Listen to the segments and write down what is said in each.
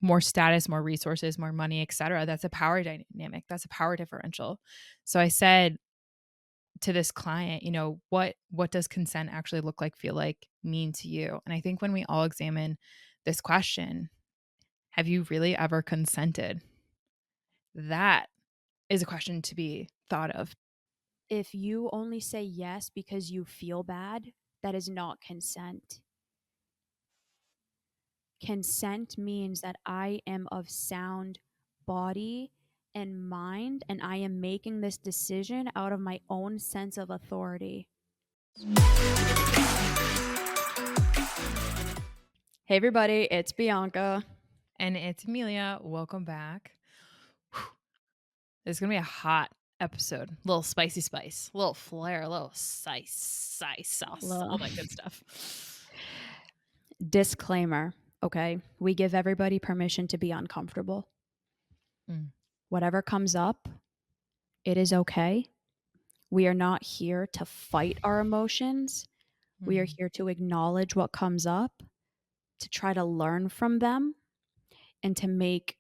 more status, more resources, more money, etc. That's a power dynamic. That's a power differential. So I said to this client, what does consent actually look like, feel like, mean to you? And I think when we all examine this question, have you really ever consented? That is a question to be thought of. If you only say yes because you feel bad, that is not consent. Consent means that I am of sound body and mind, and I am making this decision out of my own sense of authority. Hey, everybody, it's Bianca. And it's Emilia. Welcome back. It's gonna be a hot episode. A little spicy spice, a little flair, a little sice sauce, all that good stuff. Disclaimer, okay? We give everybody permission to be uncomfortable. Mm, Whatever comes up, it is okay. We are not here to fight our emotions. We are mhm. here to acknowledge what comes up, to try to learn from them, and to make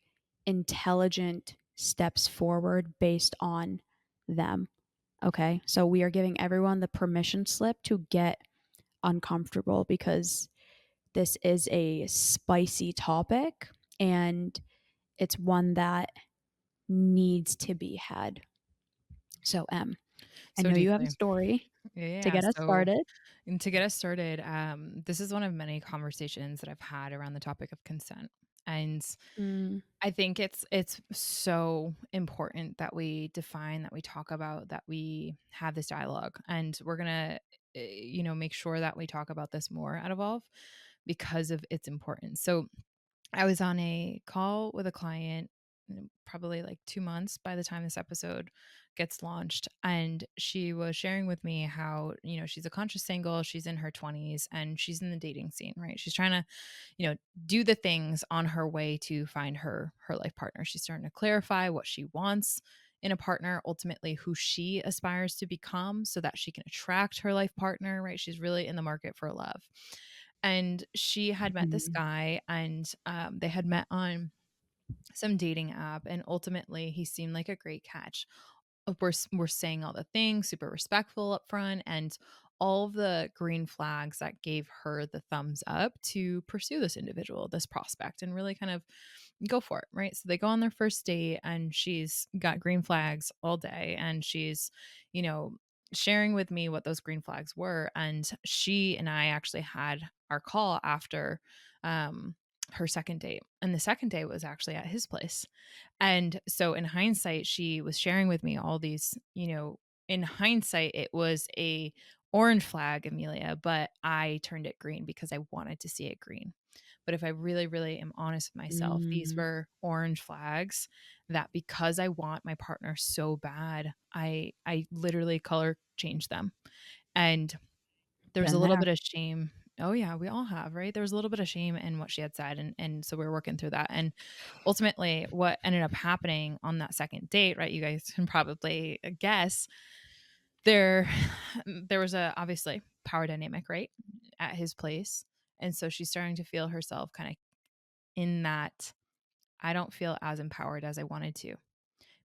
intelligent steps forward based on them. Okay. So we are giving everyone the permission slip to get uncomfortable because this is a spicy topic and it's one that needs to be had. So, I So know you have a deeply. story to Yeah. get us So, started. and to get us started, this is one of many conversations that I've had around the topic of consent. And Mm, I think it's so important that we define, that we talk about, that we have this dialogue, and we're gonna, make sure that we talk about this more at Evolve because of its importance. So I was on a call with a client, probably like 2 months by the time this episode gets launched. And she was sharing with me how, she's a conscious single, she's in her 20s, and she's in the dating scene, right? She's trying to, do the things on her way to find her life partner. She's starting to clarify what she wants in a partner, ultimately who she aspires to become so that she can attract her life partner, right? She's really in the market for love. And she had met this mm, guy, and they had met on some dating app, and ultimately he seemed like a great catch. We're saying all the things, super respectful up front, and all of the green flags that gave her the thumbs up to pursue this individual, this prospect, and really kind of go for it, right? So they go on their first date, and she's got green flags all day, and she's, you know, sharing with me what those green flags were. And she and I actually had our call after her second date. And the second date was actually at his place. And so in hindsight, she was sharing with me all these, in hindsight, it was a orange flag, Amelia, but I turned it green because I wanted to see it green. But if I really, really am honest with myself, these mm. were orange flags that, because I want my partner so bad, I literally color changed them. And there was a Been little there. bit of shame. Oh yeah, we all have, right? There was a little bit of shame in what she had said, and so we were working through that. And ultimately what ended up happening on that second date, right? You guys can probably guess, there there was a obviously power dynamic, right? At his place. And so she's starting to feel herself kind of in that, I don't feel as empowered as I wanted to.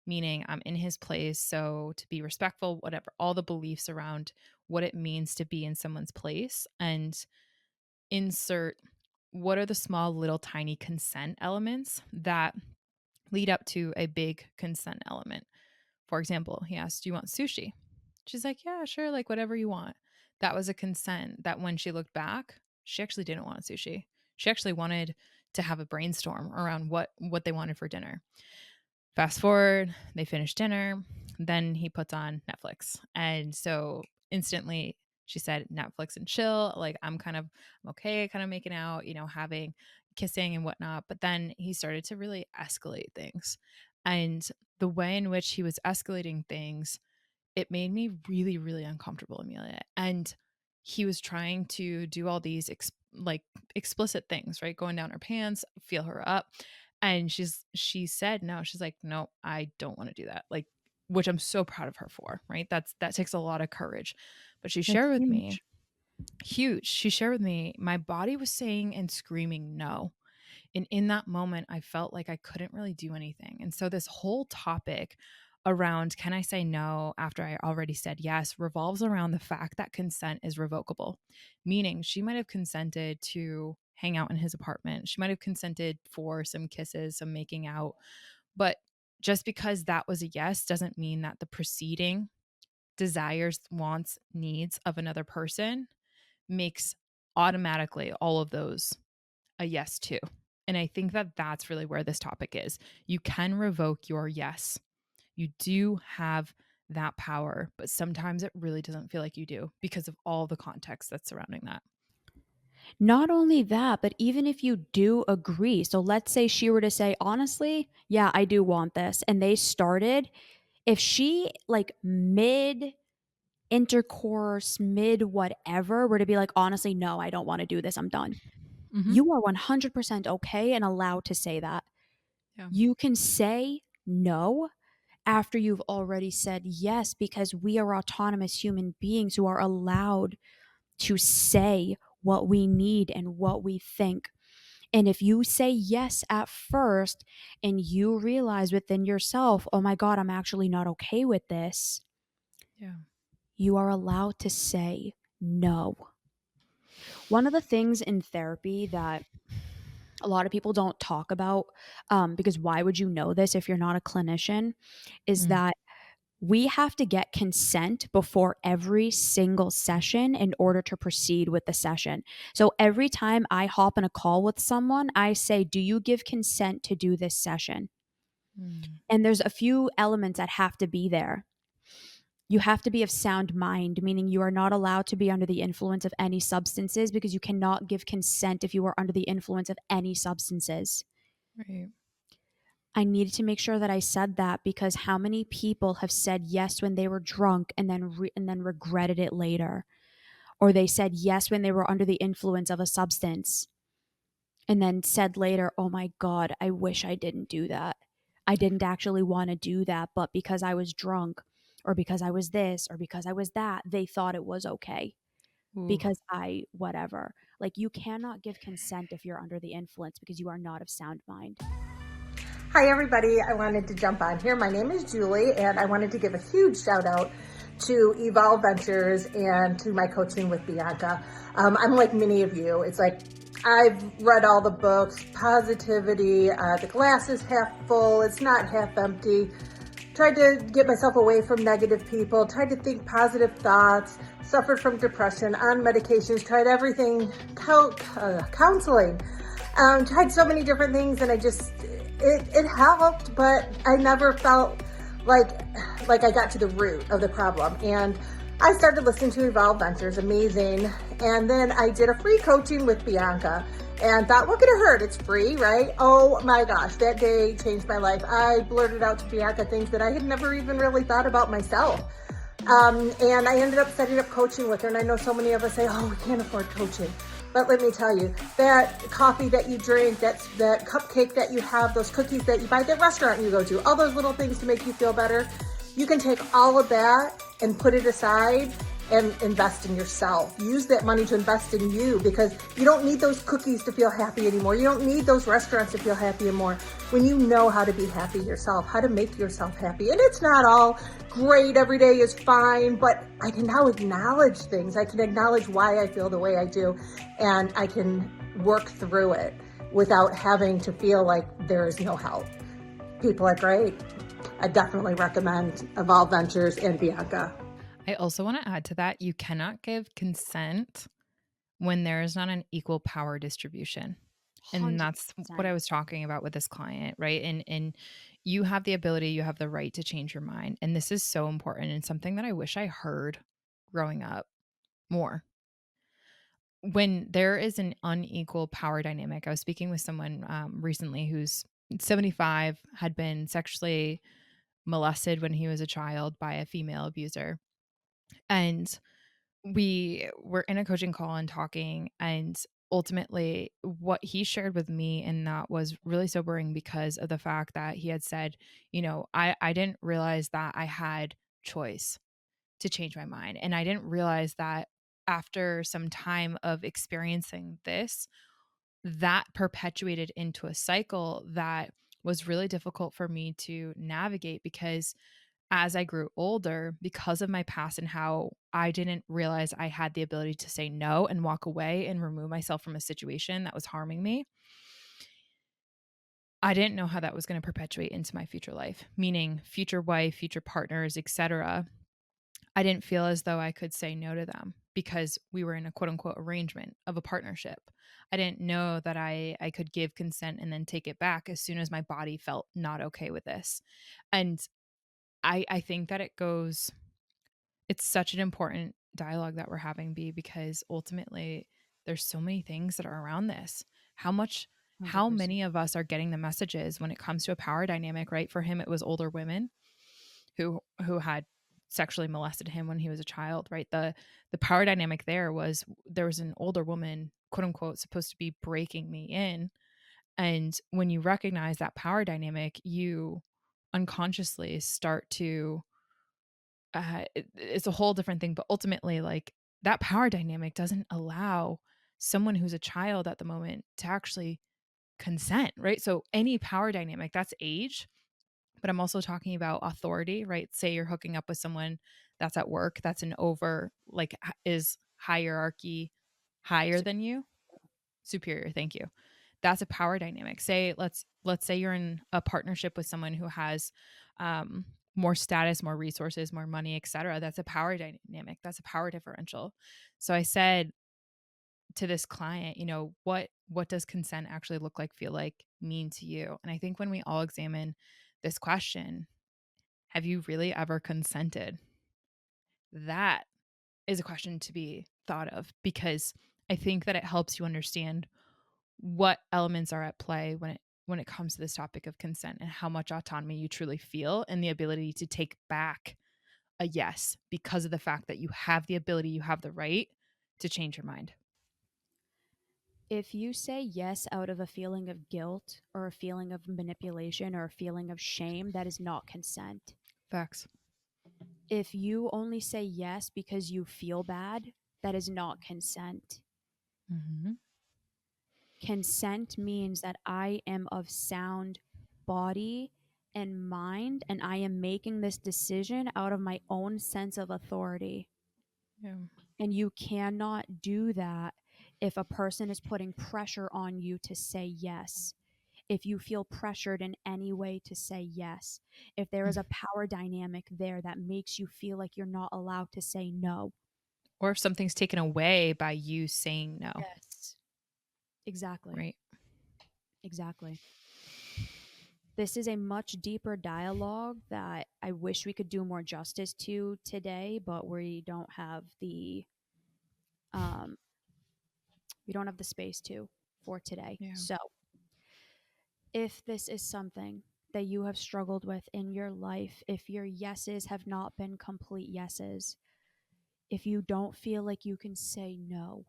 Meaning I'm in his place, so to be respectful, whatever, all the beliefs around what it means to be in someone's place, and insert what are the small little tiny consent elements that lead up to a big consent element. For example, he asked, "Do you want sushi?" She's like, "Yeah, sure, like whatever you want." That was a consent that when she looked back, she actually didn't want sushi. She actually wanted to have a brainstorm around what they wanted for dinner. Fast forward, they finish dinner, then he puts on Netflix. And so instantly she said Netflix and chill. Like I'm okay, kind of making out, having kissing and whatnot. But then he started to really escalate things. And the way in which he was escalating things, it made me really, really uncomfortable, Amelia. And he was trying to do all these like explicit things, right? Going down her pants, feel her up. And she said no. She's like, "No, I don't want to do that." Like, which I'm so proud of her for, right? That takes a lot of courage. But she That's shared with me, huge. huge. She shared with me, my body was saying and screaming no. And in that moment, I felt like I couldn't really do anything. And so this whole topic around can I say no after I already said yes revolves around the fact that consent is revocable, meaning she might have consented to hang out in his apartment. She might have consented for some kisses, some making out. But just because that was a yes doesn't mean that the preceding desires, wants, needs of another person makes automatically all of those a yes too. And I think that that's really where this topic is. You can revoke your yes. You do have that power, but sometimes it really doesn't feel like you do because of all the context that's surrounding that. Not only that, but even if you do agree, so let's say she were to say, honestly, yeah, I do want this. And they started, if she like mid intercourse, mid whatever, were to be like, honestly, no, I don't want to do this. I'm done. Mhm. You are 100% okay and allowed to say that. Yeah. You can say no after you've already said yes, because we are autonomous human beings who are allowed to say what we need and what we think. And if you say yes at first and you realize within yourself, oh my God, I'm actually not okay with this, Yeah. you are allowed to say no. One of the things in therapy that a lot of people don't talk about, because why would you know this if you're not a clinician, is Mm. that we have to get consent before every single session in order to proceed with the session. So every time I hop in a call with someone, I say, do you give consent to do this session? Mm. And there's a few elements that have to be there. You have to be of sound mind, meaning you are not allowed to be under the influence of any substances, because you cannot give consent if you are under the influence of any substances. Right. I needed to make sure that I said that, because how many people have said yes when they were drunk and then regretted it later, or they said yes when they were under the influence of a substance and then said later, "Oh my god, I wish I didn't do that. I didn't actually want to do that, but because I was drunk or because I was this or because I was that, they thought it was okay Ooh. because I whatever." Like, you cannot give consent if you're under the influence, because you are not of sound mind. Hi, everybody. I wanted to jump on here. My name is Julie, and I wanted to give a huge shout out to Evolve Ventures and to my coaching with Bianca. I'm like many of you. It's like I've read all the books, positivity, the glass is half full, it's not half empty. Tried to get myself away from negative people, tried to think positive thoughts, suffered from depression, on medications, tried everything, counseling. Tried so many different things, and it helped, but I never felt like I got to the root of the problem. And I started listening to Evolve Ventures, amazing. And then I did a free coaching with Bianca and thought, what could it hurt? It's free, right? Oh my gosh, that day changed my life. I blurted out to Bianca things that I had never even really thought about myself. And I ended up setting up coaching with her. And I know so many of us say, oh, we can't afford coaching. But let me tell you, that coffee that you drink, that cupcake that you have, those cookies that you buy, that restaurant you go to, all those little things to make you feel better, you can take all of that and put it aside and invest in yourself. Use that money to invest in you, because you don't need those cookies to feel happy anymore. You don't need those restaurants to feel happy anymore. When you know how to be happy yourself, how to make yourself happy. And it's not all great, every day is fine, but I can now acknowledge things. I can acknowledge why I feel the way I do, and I can work through it without having to feel like there is no help. People are great. I definitely recommend Evolve Ventures and Bianca. I also want to add to that you cannot give consent when there is not an equal power distribution. And that's what I 100%. was talking about with this client, right? And you have the ability, you have the right to change your mind. And this is so important and something that I wish I heard growing up more. When there is an unequal power dynamic, I was speaking with someone recently who's 75, had been sexually molested when he was a child by a female abuser. And we were in a coaching call and talking, and ultimately what he shared with me, and that was really sobering because of the fact that he had said, I didn't realize that I had choice to change my mind, and I didn't realize that after some time of experiencing this, that perpetuated into a cycle that was really difficult for me to navigate because as I grew older, because of my past and how I didn't realize I had the ability to say no and walk away and remove myself from a situation that was harming me, I didn't know how that was going to perpetuate into my future life, meaning future wife, future partners, etc. I didn't feel as though I could say no to them because we were in a quote unquote arrangement of a partnership. I didn't know that I could give consent and then take it back as soon as my body felt not okay with this. And I think that it's such an important dialogue that we're having, B, because ultimately there's so many things that are around this. How 100%. many of us are getting the messages when it comes to a power dynamic, right? For him, it was older women who had sexually molested him when he was a child, right? The power dynamic there was an older woman, quote unquote, supposed to be breaking me in. And when you recognize that power dynamic, you unconsciously start to it's a whole different thing, but ultimately, like, that power dynamic doesn't allow someone who's a child at the moment to actually consent, right? So any power dynamic, that's age, but I'm also talking about authority, right? Say you're hooking up with someone that's at work, that's an over like, is hierarchy higher So than you? Superior, thank you. That's a power dynamic. Say let's say you're in a partnership with someone who has um more status, more resources, more money, etc. That's a power dynamic. That's a power differential. So I said to this client, what does consent actually look like, feel like, mean to you? And I think when we all examine this question, have you really ever consented? That is a question to be thought of because I think that it helps you understand what elements are at play when it comes to this topic of consent and how much autonomy you truly feel and the ability to take back a yes because of the fact that you have the ability, you have the right to change your mind. if you say yes out of a feeling of guilt or a feeling of manipulation or a feeling of shame, that is not consent. Facts. If you only say yes because you feel bad, that is not consent. Mhm. Consent means that I am of sound body and mind, and I am making this decision out of my own sense of authority. Yeah. And you cannot do that if a person is putting pressure on you to say yes. If you feel pressured in any way to say yes, if there is a power dynamic there that makes you feel like you're not allowed to say no. Or if something's taken away by you saying no, Yes, exactly. right? Exactly. This is a much deeper dialogue that I wish we could do more justice to today, but um, we don't have the space to for today. Yeah. So, if this is something that you have struggled with in your life, if your yeses have not been complete yeses, if you don't feel like you can say no,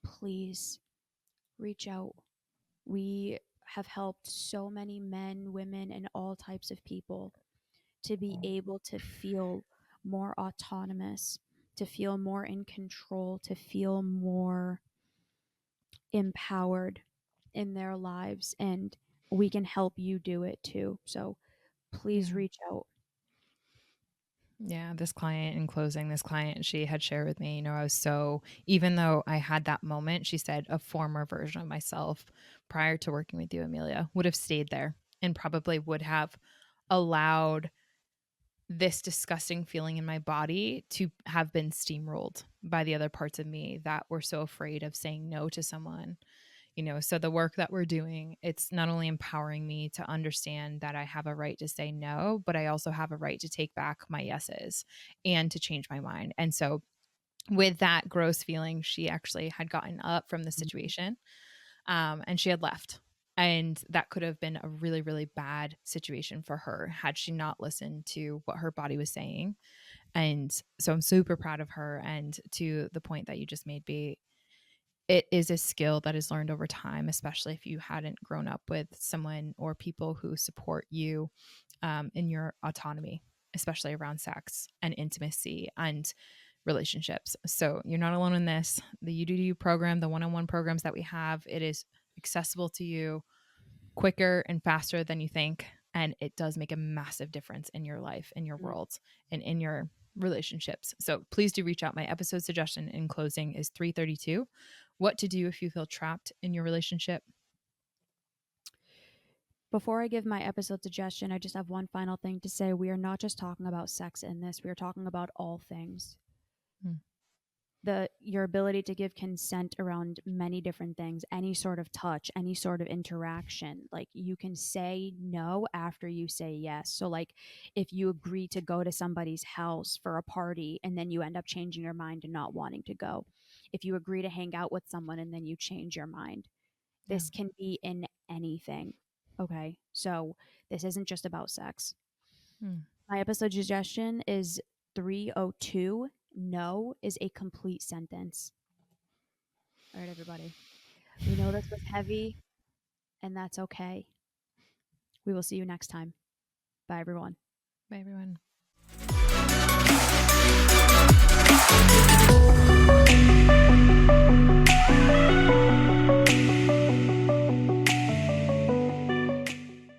please reach out. We have helped so many men, women, and all types of people to be able to feel more autonomous, to feel more in control, to feel more empowered in their lives. And we can help you do it too. So please Yeah. reach out. Yeah, this client, in closing, this client, she had shared with me, I was so, even though I had that moment, she said a former version of myself prior to working with you, Emilia, would have stayed there and probably would have allowed this disgusting feeling in my body to have been steamrolled by the other parts of me that were so afraid of saying no to someone. So the work that we're doing, it's not only empowering me to understand that I have a right to say no, but I also have a right to take back my yeses and to change my mind. And so with that gross feeling, she actually had gotten up from the situation, and she had left. And that could have been a really, really bad situation for her had she not listened to what her body was saying. And so I'm super proud of her. And to the point that you just made, B, it is a skill that is learned over time, especially if you hadn't grown up with someone or people who support you in your autonomy, especially around sex and intimacy and relationships. So you're not alone in this. The You Do You program, the one-on-one programs that we have, it is accessible to you quicker and faster than you think. And it does make a massive difference in your life, in your world, and in your relationships. So please do reach out. My episode suggestion in closing is 332. What to do if you feel trapped in your relationship. Before I give my episode suggestion, I just have one final thing to say. We are not just talking about sex in this, we are talking about all things. Hmm. Your ability to give consent around many different things, any sort of touch, any sort of interaction. Like, you can say no after you say yes. So like, if you agree to go to somebody's house for a party and then you end up changing your mind and not wanting to go, if you agree to hang out with someone and then you change your mind, Yeah. this can be in anything. Okay, so this isn't just about sex. Hmm. My episode suggestion is 302. No is a complete sentence. All right, everybody. We know this was heavy, and that's okay. We will see you next time. Bye, everyone. Bye, everyone.